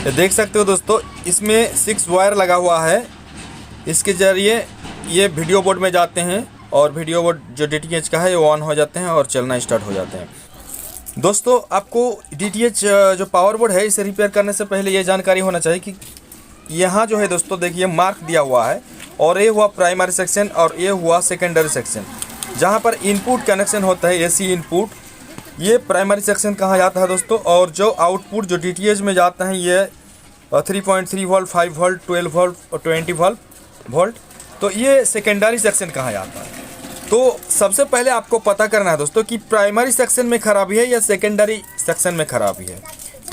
ये देख सकते हो दोस्तों, इसमें 6 वायर लगा हुआ है। इसके ज़रिए ये वीडियो बोर्ड में जाते हैं और वीडियो बोर्ड जो DTH का है वो ऑन हो जाते हैं और चलना स्टार्ट हो जाते हैं। दोस्तों आपको DTH जो पावर बोर्ड है इसे रिपेयर करने से पहले ये जानकारी होना चाहिए कि यहाँ जो है दोस्तों देखिए मार्क दिया हुआ है, और ये हुआ प्राइमरी सेक्शन और ये हुआ सेकेंडरी सेक्शन। जहाँ पर इनपुट कनेक्शन होता है AC इनपुट, ये प्राइमरी सेक्शन कहा जाता है दोस्तों। और जो आउटपुट जो DTH में जाता है ये 3.3 वोल्ट, 5 वोल्ट, 12 वोल्ट और 20 वोल्ट, तो ये सेकेंडरी सेक्शन कहा जाता है। तो सबसे पहले आपको पता करना है दोस्तों कि प्राइमरी सेक्शन में खराबी है या सेकेंडरी सेक्शन में खराबी है,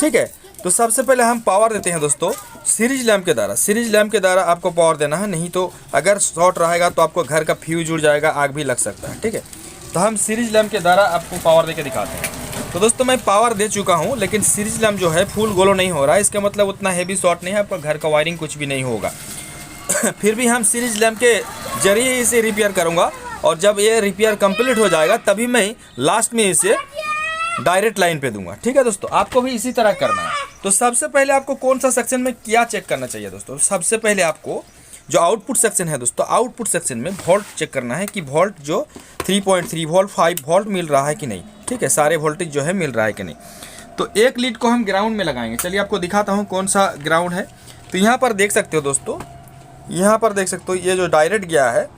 ठीक है। तो सबसे पहले हम पावर देते हैं दोस्तों सीरीज लैम्प के द्वारा। सीरीज लैम्प के द्वारा आपको पावर देना है, नहीं तो अगर शॉर्ट रहेगा तो आपको घर का फ्यूज उड़ जाएगा, आग भी लग सकता है, ठीक है। तो हम सीरीज लैम्प के द्वारा आपको पावर दे के दिखाते हैं। तो दोस्तों मैं पावर दे चुका हूँ, लेकिन सीरीज लैम्प जो है फुल गोलो नहीं हो रहा है। इसका मतलब उतना हैवी शॉर्ट नहीं है, आपका घर का वायरिंग कुछ भी नहीं होगा। फिर भी हम सीरीज लैम्प के जरिए इसे रिपेयर करूँगा, और जब ये रिपेयर कंप्लीट हो जाएगा तभी मैं लास्ट में इसे डायरेक्ट लाइन पे दूंगा, ठीक है दोस्तों। आपको भी इसी तरह करना है। तो सबसे पहले आपको कौन सा सेक्शन में क्या चेक करना चाहिए दोस्तों? सबसे पहले आपको जो आउटपुट सेक्शन है दोस्तों, आउटपुट सेक्शन में वोल्ट चेक करना है कि वोल्ट जो 3.3 वोल्ट, 5 वोल्ट मिल रहा है कि नहीं, ठीक है, सारे वोल्टेज जो है मिल रहा है कि नहीं। तो एक लीड को हम ग्राउंड में लगाएंगे। चलिए आपको दिखाता हूँ कौन सा ग्राउंड है। तो यहाँ पर देख सकते हो दोस्तों, यहाँ पर देख सकते हो ये जो डायरेक्ट गया है,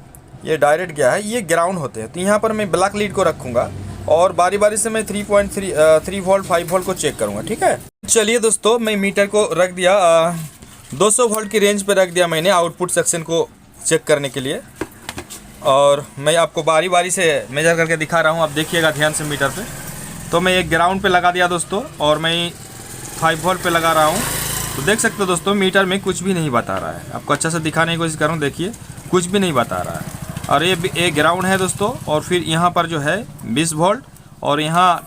ये डायरेक्ट गया है, ये ग्राउंड होते हैं। तो यहाँ पर मैं ब्लैक लीड को रखूँगा और बारी बारी से मैं 3.3 वोल्ट, 5 वोल्ट को चेक करूँगा, ठीक है। चलिए दोस्तों मैं मीटर को रख दिया 200 वोल्ट की रेंज पे रख दिया मैंने आउटपुट सेक्शन को चेक करने के लिए, और मैं आपको बारी बारी से मेजर करके दिखा रहा हूँ। आप देखिएगा ध्यान से मीटर पे। तो मैं एक ग्राउंड पे लगा दिया दोस्तों, और मैं 5 वोल्ट पे लगा रहा हूँ। तो देख सकते हो दोस्तों मीटर में कुछ भी नहीं बता रहा है। आपको अच्छा से दिखाने की कोशिश करूँ, देखिए कुछ भी नहीं बता रहा है। और ये ग्राउंड है दोस्तों, और फिर यहाँ पर जो है 20 वोल्ट, और यहाँ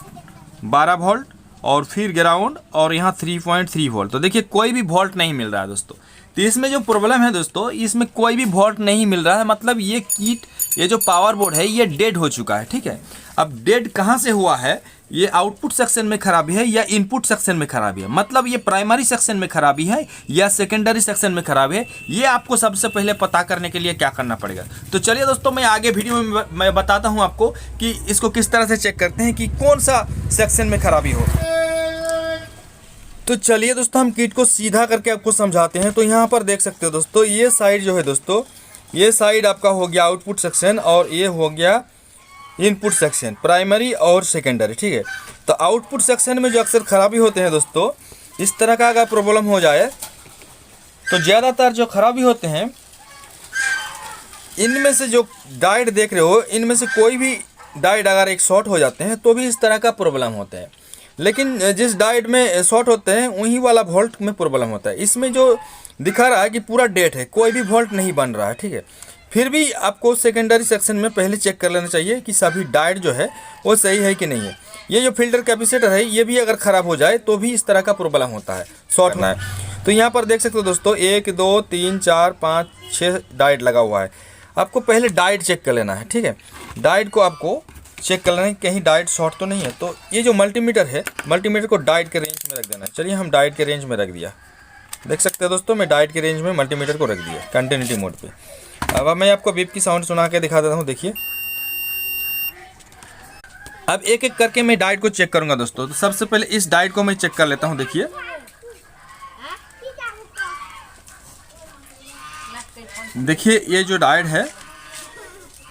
12 वोल्ट, और फिर ग्राउंड, और यहाँ 3.3 वोल्ट। तो देखिए कोई भी वोल्ट नहीं मिल रहा है दोस्तों। तो इसमें जो प्रॉब्लम है दोस्तों, इसमें कोई भी वोल्ट नहीं मिल रहा है, मतलब ये किट, ये जो पावर बोर्ड है ये डेड हो चुका है, ठीक है। अब डेड कहाँ से हुआ है? ये आउटपुट सेक्शन में खराबी है या इनपुट सेक्शन में खराबी है, मतलब ये प्राइमरी सेक्शन में खराबी है या सेकेंडरी सेक्शन में खराबी है, ये आपको सबसे पहले पता करने के लिए क्या करना पड़ेगा। तो चलिए दोस्तों मैं आगे वीडियो में मैं बताता हूँ आपको कि इसको किस तरह से चेक करते हैं कि कौन सा सेक्शन में खराबी हो। तो चलिए दोस्तों हम किट को सीधा करके आपको समझाते हैं। तो यहाँ पर देख सकते हो दोस्तों, ये साइड जो है दोस्तों, ये साइड आपका हो गया आउटपुट सेक्शन, और ये हो गया इनपुट सेक्शन, प्राइमरी और सेकेंडरी, ठीक है। तो आउटपुट सेक्शन में जो अक्सर खराबी होते हैं दोस्तों, इस तरह का अगर प्रॉब्लम हो जाए तो ज़्यादातर जो खराबी होते हैं, इनमें से जो डायोड देख रहे हो, इनमें से कोई भी डायोड अगर एक शॉर्ट हो जाते हैं तो भी इस तरह का प्रॉब्लम होता है। लेकिन जिस डायोड में शॉर्ट होते हैं वहीं वाला वोल्ट में प्रॉब्लम होता है। इसमें जो दिखा रहा है कि पूरा डेड है, कोई भी वोल्ट नहीं बन रहा है, ठीक है। फिर भी आपको सेकेंडरी सेक्शन में पहले चेक कर लेना चाहिए कि सभी डायोड जो है वो सही है कि नहीं है। ये जो फिल्टर कैपेसिटर है ये भी अगर ख़राब हो जाए तो भी इस तरह का प्रॉब्लम होता है, शॉर्ट होना है। तो यहाँ पर देख सकते हो दोस्तों 1 2 3 4 5 6 डायोड लगा हुआ है। आपको पहले डायोड चेक कर लेना है, ठीक है। डायोड को आपको चेक कर लेना है कहीं डायोड शॉर्ट तो नहीं है। तो ये जो मल्टीमीटर है, मल्टीमीटर को डायोड के रेंज में रख देना है। चलिए हम डायोड के रेंज में रख दिया, देख सकते हो दोस्तों मैं डायोड के रेंज में मल्टीमीटर को रख दिया कंटिन्यूटी मोड पे। अब मैं आपको बीप की साउंड सुना के दिखा देता हूँ, देखिए। अब एक एक करके मैं डायोड को चेक करूंगा दोस्तों। तो सबसे पहले इस डायोड को मैं चेक कर लेता हूँ, देखिए। देखिए ये जो डायोड है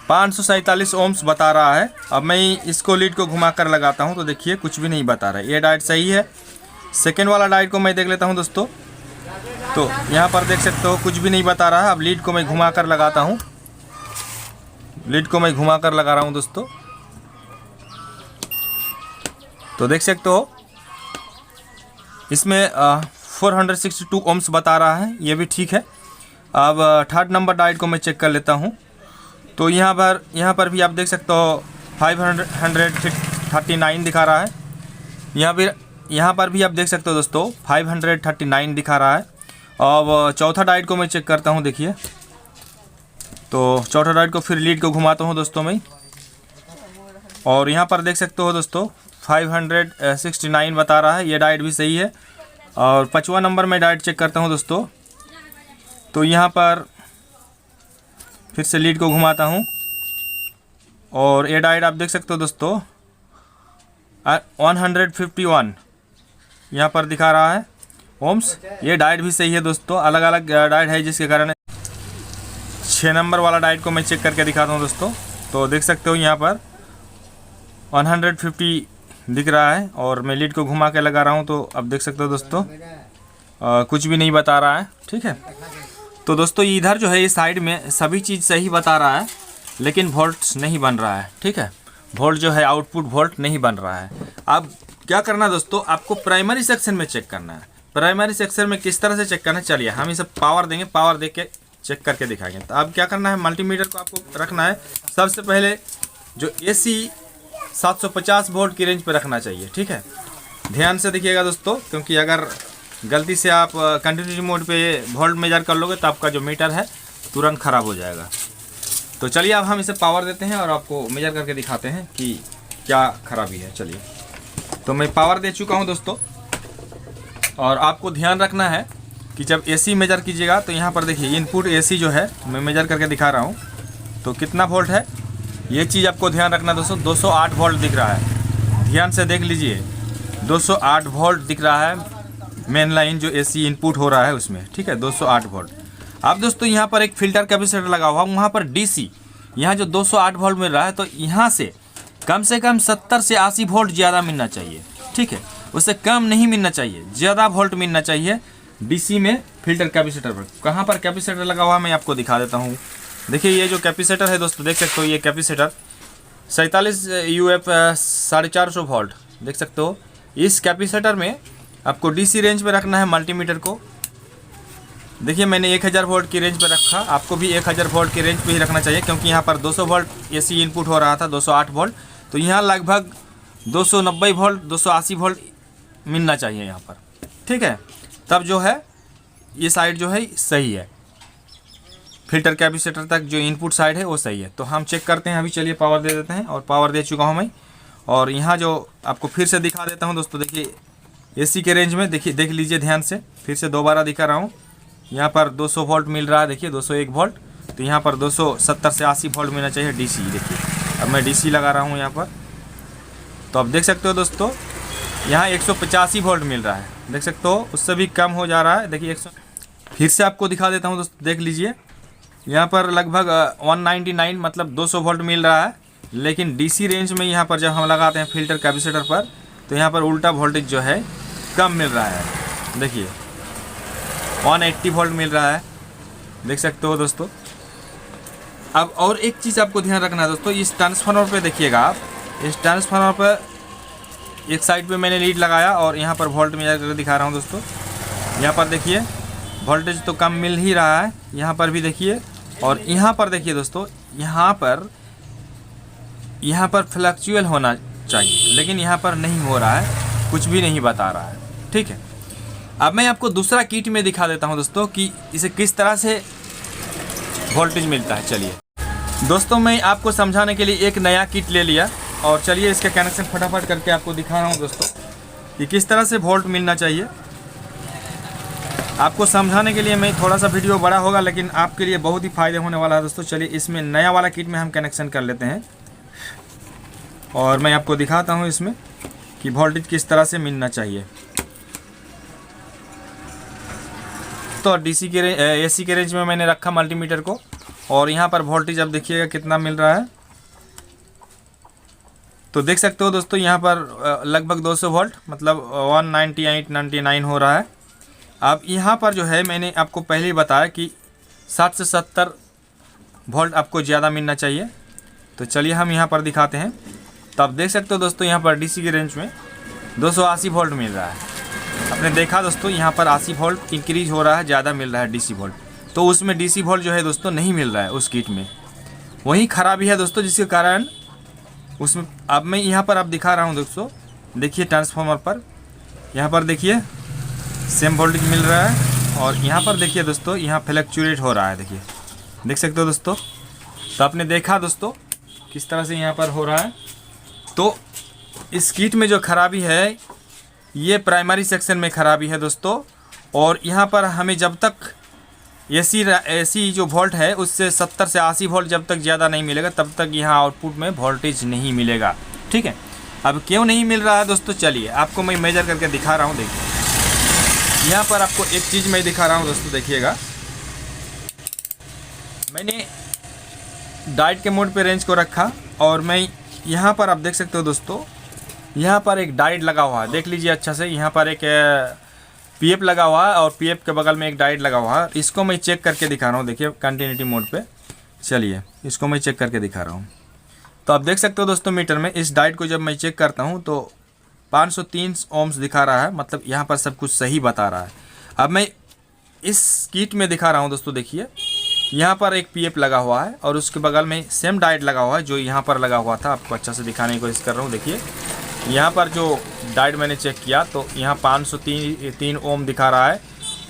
547 ओम्स बता रहा है। अब मैं इसको लीड को घुमा कर लगाता हूँ तो देखिए कुछ भी नहीं बता रहा है, ये डायोड सही है। सेकेंड वाला डायोड को मैं देख लेता हूँ दोस्तों। तो यहाँ पर देख सकते हो कुछ भी नहीं बता रहा है। अब लीड को मैं घुमा कर लगाता हूँ, लीड को मैं घुमा कर लगा रहा हूँ दोस्तों। तो देख सकते हो इसमें 462 ओम्स बता रहा है, ये भी ठीक है। अब थर्ड नंबर डायोड को मैं चेक कर लेता हूँ। तो यहाँ पर भी आप देख सकते हो 539 दिखा रहा है। यहाँ पर भी आप देख सकते हो दोस्तों 539 दिखा रहा है। अब चौथा डायोड को मैं चेक करता हूँ, देखिए। तो चौथा डायोड को फिर लीड को घुमाता हूँ दोस्तों मैं, और यहाँ पर देख सकते हो दोस्तों 569 बता रहा है, ये डायोड भी सही है। और 5वां नंबर में डायोड चेक करता हूँ दोस्तों। तो यहाँ पर फिर से लीड को घुमाता हूँ और ये डायोड आप देख सकते हो दोस्तों 151 यहाँ पर दिखा रहा है ओम्स। ये डायोड भी सही है दोस्तों, अलग अलग डायोड है जिसके कारण 6 नंबर वाला डायोड को मैं चेक करके दिखाता हूँ दोस्तों। तो देख सकते हो यहाँ पर 150 दिख रहा है और मैं लीड को घुमा के लगा रहा हूँ। तो अब देख सकते हो दोस्तों कुछ भी नहीं बता रहा है, ठीक है। तो दोस्तों इधर जो है ये साइड में सभी चीज़ सही बता रहा है, लेकिन वोल्ट नहीं बन रहा है, ठीक है। वोल्ट जो है आउटपुट वोल्ट नहीं बन रहा है। अब क्या करना है दोस्तों, आपको प्राइमरी सेक्शन में चेक करना है। प्राइमरी सेक्शन में किस तरह से चेक करना है, चलिए हम इसे पावर देंगे, पावर दे के चेक करके दिखाएंगे। तो अब क्या करना है, मल्टीमीटर को आपको रखना है सबसे पहले जो AC 750 वोल्ट की रेंज पे रखना चाहिए, ठीक है। ध्यान से देखिएगा दोस्तों, क्योंकि अगर गलती से आप कंटिन्यूटी मोड पे वोल्ट मेजर कर लोगे तो आपका जो मीटर है तुरंत ख़राब हो जाएगा। तो चलिए अब हम इसे पावर देते हैं और आपको मेजर करके दिखाते हैं कि क्या खराबी है। चलिए तो मैं पावर दे चुका हूं दोस्तों, और आपको ध्यान रखना है कि जब AC मेजर कीजिएगा तो यहाँ पर देखिए इनपुट AC जो है मैं मेजर करके दिखा रहा हूँ। तो कितना वोल्ट है ये चीज़ आपको ध्यान रखना दोस्तों। 208 वोल्ट दिख रहा है, ध्यान से देख लीजिए 208 वोल्ट दिख रहा है मेन लाइन जो AC इनपुट हो रहा है उसमें, ठीक है 208 वोल्ट। अब दोस्तों यहाँ पर एक फिल्टर कैपेसिटर लगा हुआ, वहाँ पर DC यहाँ जो 208 वोल्ट मिल रहा है, तो यहाँ से कम 70 से 80 वोल्ट ज़्यादा मिलना चाहिए, ठीक है। उससे कम नहीं मिलना चाहिए, ज़्यादा वोल्ट मिलना चाहिए DC में फिल्टर कैपेसिटर पर। कहाँ पर कैपेसिटर लगा हुआ मैं आपको दिखा देता हूँ। देखिए ये जो कैपेसिटर है दोस्तों, देख सकते हो ये कैपेसिटर 47 UF 450 वोल्ट देख सकते हो। इस कैपेसिटर में आपको DC रेंज पे रखना है मल्टीमीटर को। देखिए मैंने 1000 वोल्ट की रेंज पे रखा, आपको भी 1000 वोल्ट की रेंज पे ही रखना चाहिए, क्योंकि यहाँ पर 200 वोल्ट AC इनपुट हो रहा था 208 वोल्ट, तो यहाँ लगभग 290 वोल्ट 280 वोल्ट मिलना चाहिए यहाँ पर, ठीक है। तब जो है ये साइड जो है सही है, फिल्टर कैपेसिटर तक जो इनपुट साइड है वो सही है। तो हम चेक करते हैं अभी, चलिए पावर दे देते हैं, और पावर दे चुका हूँ मैं। और यहाँ जो आपको फिर से दिखा देता हूँ दोस्तों, देखिए AC के रेंज में देखिए, देख लीजिए ध्यान से, फिर से दोबारा दिखा रहा हूँ। यहाँ पर 200 वोल्ट मिल रहा है, देखिए 201 वोल्ट, तो यहाँ पर 270 से 80 वोल्ट मिलना चाहिए DC। देखिए अब मैं DC लगा रहा हूँ यहाँ पर, तो अब देख सकते हो दोस्तों यहाँ 185 वोल्ट मिल रहा है, देख सकते हो उससे भी कम हो जा रहा है। देखिए 100, फिर से आपको दिखा देता हूँ दोस्तों, देख लीजिए यहाँ पर लगभग 199 मतलब 200 वोल्ट मिल रहा है, लेकिन DC रेंज में यहाँ पर जब हम लगाते हैं फिल्टर कैपेसिटर पर, तो यहाँ पर उल्टा वोल्टेज जो है कम मिल रहा है। देखिए 180 वोल्ट मिल रहा है, देख सकते हो दोस्तों। अब और एक चीज़ आपको ध्यान रखना है दोस्तों, इस ट्रांसफार्मर पे देखिएगा आप, इस ट्रांसफार्मर पर एक साइड पे मैंने लीड लगाया और यहाँ पर वोल्ट मेजर करके दिखा रहा हूँ दोस्तों। यहाँ पर देखिए वोल्टेज तो कम मिल ही रहा है, यहाँ पर भी देखिए, और यहाँ पर देखिए दोस्तों, यहाँ पर फ्लक्चुअल होना चाहिए, लेकिन यहाँ पर नहीं हो रहा है, कुछ भी नहीं बता रहा है, ठीक है। अब मैं आपको दूसरा किट में दिखा देता हूँ दोस्तों कि इसे किस तरह से वोल्टेज मिलता है। चलिए दोस्तों मैं आपको समझाने के लिए एक नया किट ले लिया, और चलिए इसका कनेक्शन फटाफट करके आपको दिखा रहा हूँ दोस्तों कि किस तरह से वोल्ट मिलना चाहिए। आपको समझाने के लिए मैं थोड़ा सा वीडियो बड़ा होगा, लेकिन आपके लिए बहुत ही फ़ायदे होने वाला है दोस्तों। चलिए इसमें नया वाला किट में हम कनेक्शन कर लेते हैं, और मैं आपको दिखाता हूँ इसमें कि वोल्टेज किस तरह से मिलना चाहिए। तो DC के AC के रेंज में मैंने रखा मल्टीमीटर को, और यहाँ पर वोल्टेज अब देखिएगा कितना मिल रहा है। तो देख सकते हो दोस्तों यहाँ पर लगभग 200 वोल्ट मतलब 198-99 हो रहा है। अब यहाँ पर जो है मैंने आपको पहले ही बताया कि 60 से 70 वोल्ट आपको ज़्यादा मिलना चाहिए। तो चलिए हम यहाँ पर दिखाते हैं। तो आप देख सकते हो दोस्तों यहाँ पर DC के रेंज में 280 वोल्ट मिल रहा है। आपने देखा दोस्तों यहाँ पर 80 वोल्ट इंक्रीज हो रहा है, ज़्यादा मिल रहा है DC वोल्ट। तो उसमें DC वोल्ट जो है दोस्तों नहीं मिल रहा है उस किट में, वही खराबी है दोस्तों, जिसके कारण उसमें अब मैं यहाँ पर आप दिखा रहा हूँ दोस्तों। देखिए ट्रांसफार्मर पर यहाँ पर देखिए सेम वोल्टेज मिल रहा है, और यहाँ पर देखिए दोस्तों यहाँ फ्लक्चुएट हो रहा है, देखिए देख सकते हो दोस्तों। तो आपने देखा दोस्तों किस तरह से यहाँ पर हो रहा है। तो इस किट में जो खराबी है ये प्राइमरी सेक्शन में ख़राबी है दोस्तों। और यहाँ पर हमें जब तक एसी जो वोल्ट है उससे 70 से 80 वोल्ट जब तक ज़्यादा नहीं मिलेगा तब तक यहाँ आउटपुट में वोल्टेज नहीं मिलेगा। ठीक है, अब क्यों नहीं मिल रहा है दोस्तों, चलिए आपको मैं मेजर करके दिखा रहा हूँ। देखिए यहाँ पर आपको एक चीज़ मैं दिखा रहा हूँ दोस्तों, देखिएगा मैंने डायोड के मोड पे रेंज को रखा और मैं यहाँ पर आप देख सकते हो दोस्तों, यहाँ पर एक डायोड लगा हुआ है, देख लीजिए अच्छा से। यहाँ पर एक पीएफ लगा हुआ है और पीएफ के बगल में एक डायोड लगा हुआ है। इसको मैं चेक करके दिखा रहा हूँ, देखिए कंटिन्यूटी मोड पे। चलिए इसको मैं चेक करके दिखा रहा हूँ। तो आप देख सकते हो दोस्तों मीटर में इस डायोड को जब मैं चेक करता हूँ तो 503 ओम्स दिखा रहा है, मतलब यहाँ पर सब कुछ सही बता रहा है। अब मैं इस किट में दिखा रहा हूँ दोस्तों, देखिए यहाँ पर एक पीएफ लगा हुआ है और उसके बगल में सेम डायोड लगा हुआ है जो यहाँ पर लगा हुआ था। आपको अच्छा से दिखाने की कोशिश कर रहा हूँ। देखिए यहाँ पर जो डायोड मैंने चेक किया तो यहाँ 503 ओम दिखा रहा है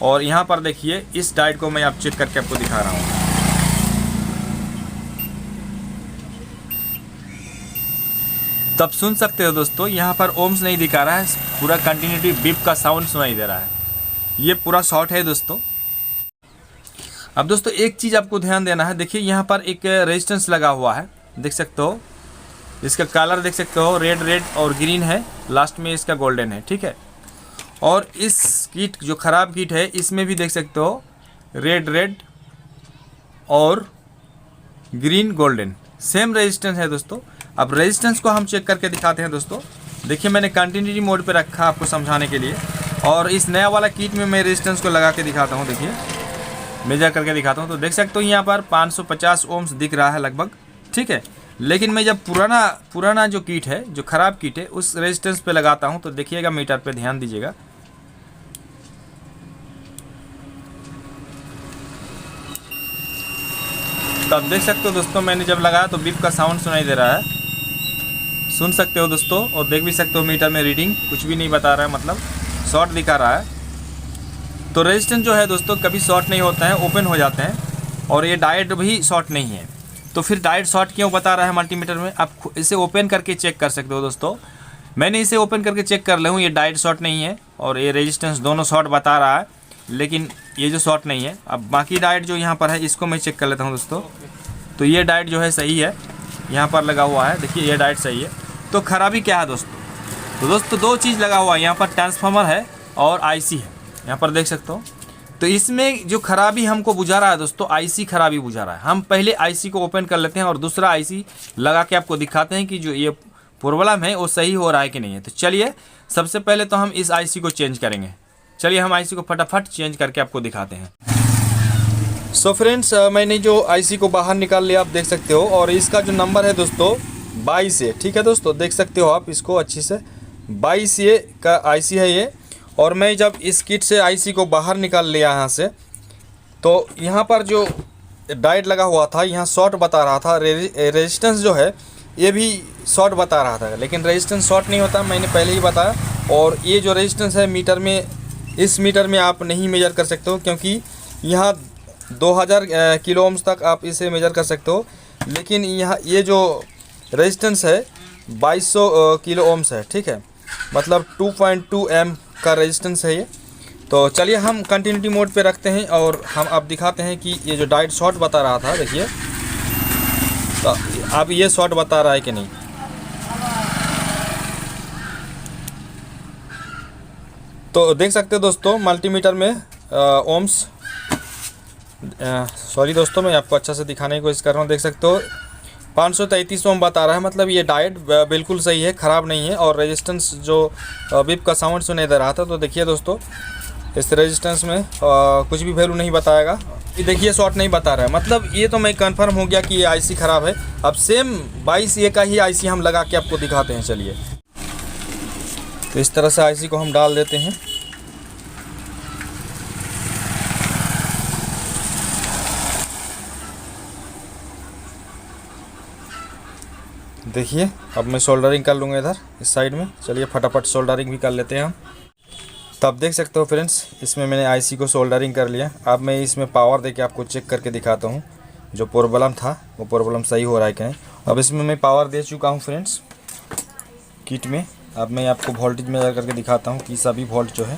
और यहाँ पर देखिए इस डायोड को मैं आप चेक करके आपको दिखा रहा हूँ। तब सुन सकते हो दोस्तों, यहाँ पर ओम्स नहीं दिखा रहा है, पूरा कंटिन्यूटी बीप का साउंड सुनाई दे रहा है। ये पूरा शॉर्ट है दोस्तों। अब दोस्तों एक चीज़ आपको ध्यान देना है, देखिए यहाँ पर एक रेजिस्टेंस लगा हुआ है, देख सकते हो। इसका कलर देख सकते हो, रेड और ग्रीन है, लास्ट में इसका गोल्डन है। ठीक है, और इस किट जो ख़राब किट है इसमें भी देख सकते हो रेड और ग्रीन गोल्डन सेम रेजिस्टेंस है दोस्तों। अब रेजिस्टेंस को हम चेक करके दिखाते हैं दोस्तों। देखिए मैंने कंटिन्यूटी मोड पे रखा आपको समझाने के लिए और इस नया वाला किट में मैं रेजिस्टेंस को लगा के दिखाता हूँ। देखिए मेजर करके दिखाता हूँ तो देख सकते हो यहाँ पर 550 ओम्स दिख रहा है लगभग। ठीक है, लेकिन मैं जब पुराना जो किट है, जो ख़राब किट है, उस रेजिस्टेंस पे लगाता हूँ तो देखिएगा मीटर पे ध्यान दीजिएगा। तो आप देख सकते हो दोस्तों मैंने जब लगाया तो बीप का साउंड सुनाई दे रहा है, सुन सकते हो दोस्तों। और देख भी सकते हो मीटर में रीडिंग कुछ भी नहीं बता रहा है, मतलब शॉर्ट दिखा रहा है। तो रेजिस्टेंस जो है दोस्तों कभी शॉर्ट नहीं होता है, ओपन हो जाते हैं। और ये डायोड भी शॉर्ट नहीं है। तो फिर डायोड शॉर्ट क्यों बता रहा है मल्टीमीटर में, आप इसे ओपन करके चेक कर सकते हो दोस्तों। मैंने इसे ओपन करके चेक कर लिया हूँ, ये डायोड शॉर्ट नहीं है और ये रेजिस्टेंस दोनों शॉर्ट बता रहा है, लेकिन ये जो शॉर्ट नहीं है। अब बाकी डायोड जो यहाँ पर है इसको मैं चेक कर लेता हूँ दोस्तों। तो ये डायोड जो है सही है, यहाँ पर लगा हुआ है, देखिए ये डायोड सही है। तो खराबी क्या है दोस्तों, तो दोस्तों दो चीज़ लगा हुआ है, यहाँ पर ट्रांसफार्मर है और आईसी है, यहाँ पर देख सकते हो। तो इसमें जो खराबी हमको बुझा रहा है दोस्तों, आईसी खराबी बुझा रहा है। हम पहले आईसी को ओपन कर लेते हैं और दूसरा आईसी लगा के आपको दिखाते हैं कि जो ये प्रॉब्लम है वो सही हो रहा है कि नहीं है। तो चलिए सबसे पहले तो हम इस आईसी को चेंज करेंगे। चलिए हम आईसी को फटाफट चेंज करके आपको दिखाते हैं। सो फ्रेंड्स मैंने जो आईसी को बाहर निकाल लिया, आप देख सकते हो। और इसका जो नंबर है दोस्तों 22 है। ठीक है दोस्तों, देख सकते हो आप इसको अच्छे से, 22 ये का आईसी है ये। और मैं जब इस किट से आईसी को बाहर निकाल लिया यहाँ से, तो यहाँ पर जो डायोड लगा हुआ था यहाँ शॉर्ट बता रहा था। रेजिस्टेंस जो है ये भी शॉर्ट बता रहा था, लेकिन रेजिस्टेंस शॉर्ट नहीं होता, मैंने पहले ही बताया। और ये जो रेजिस्टेंस है मीटर में, इस मीटर में आप नहीं मेजर कर सकते हो, क्योंकि यहाँ 2000 किलो ओम्स तक आप इसे मेजर कर सकते हो। लेकिन यहाँ ये जो रेजिस्टेंस है 2200 किलो ओम्स है। ठीक है, मतलब 2.2 एम का रेजिस्टेंस है ये। तो चलिए हम कंटिन्यूटी मोड पे रखते हैं और हम अब दिखाते हैं कि ये जो डायोड शॉर्ट बता रहा था, देखिए तो अब ये शॉर्ट बता रहा है कि नहीं। तो देख सकते हो दोस्तों मल्टीमीटर में ओम्स, सॉरी दोस्तों मैं आपको अच्छा से दिखाने की कोशिश कर रहा हूँ। देख सकते हो 533 ओम बता रहा है, मतलब ये डायोड बिल्कुल सही है, ख़राब नहीं है। और रेजिस्टेंस जो बीप का साउंड सुनाई दे रहा था, तो देखिए दोस्तों इस रेजिस्टेंस में कुछ भी वैल्यू नहीं बताएगा। ये देखिए शॉर्ट नहीं बता रहा है, मतलब ये तो मैं कंफर्म हो गया कि ये आईसी ख़राब है। अब सेम 22 ये का ही आईसी हम लगा के आपको दिखाते हैं। चलिए तो इस तरह से आईसी को हम डाल देते हैं। देखिए अब मैं सोल्डरिंग कर लूँगा इधर इस साइड में। चलिए फटाफट सोल्डरिंग भी कर लेते हैं हम। तो आप देख सकते हो फ्रेंड्स, इसमें मैंने आईसी को सोल्डरिंग कर लिया। अब मैं इसमें पावर देके आपको चेक करके दिखाता हूँ, जो प्रॉब्लम था वो प्रॉब्लम सही हो रहा है क्या। अब इसमें मैं पावर दे चुका हूँ फ्रेंड्स किट में, अब मैं आपको वोल्टेज मेजर करके दिखाता हूँ कि सभी वोल्ट जो है।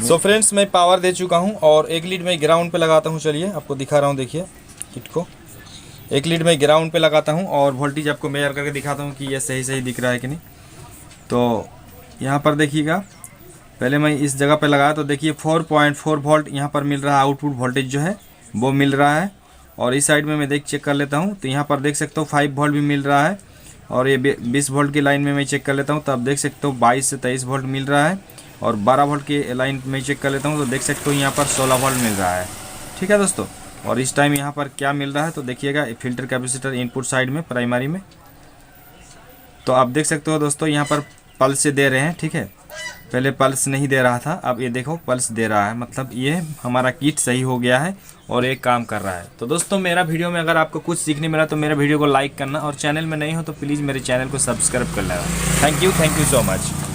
सो फ्रेंड्स, मैं पावर दे चुका हूँ और एक लीड में ग्राउंड पे लगाता हूँ। चलिए आपको दिखा रहा हूँ, देखिए किट को एक लीड में ग्राउंड पे लगाता हूँ और वोल्टेज आपको मेजर करके दिखाता हूँ कि ये सही दिख रहा है कि नहीं। तो यहाँ पर देखिएगा, पहले मैं इस जगह पे लगाया तो देखिए 4.4 वोल्ट यहाँ पर मिल रहा है, आउटपुट वोल्टेज जो है वो मिल रहा है। और इस साइड में मैं चेक कर लेता हूँ तो यहाँ पर देख सकते हो 5 वोल्ट भी मिल रहा है। और ये 20 वोल्ट की लाइन में मैं चेक कर लेता हूँ, तब देख सकते हो 22 से 23 वोल्ट मिल रहा है। और 12 वोल्ट की लाइन में चेक कर लेता हूँ तो देख सकते हो यहाँ पर 16 वोल्ट मिल रहा है। ठीक है दोस्तों, और इस टाइम यहाँ पर क्या मिल रहा है तो देखिएगा, फिल्टर कैपेसिटर इनपुट साइड में प्राइमरी में, तो आप देख सकते हो दोस्तों यहाँ पर पल्स से दे रहे हैं। ठीक है, पहले पल्स नहीं दे रहा था, अब ये देखो पल्स दे रहा है, मतलब ये हमारा किट सही हो गया है और एक काम कर रहा है। तो दोस्तों मेरा वीडियो में अगर आपको कुछ सीखने मिला तो मेरे वीडियो को लाइक करना, और चैनल में नहीं हो तो प्लीज़ मेरे चैनल को सब्सक्राइब कर लेना। Thank you so much.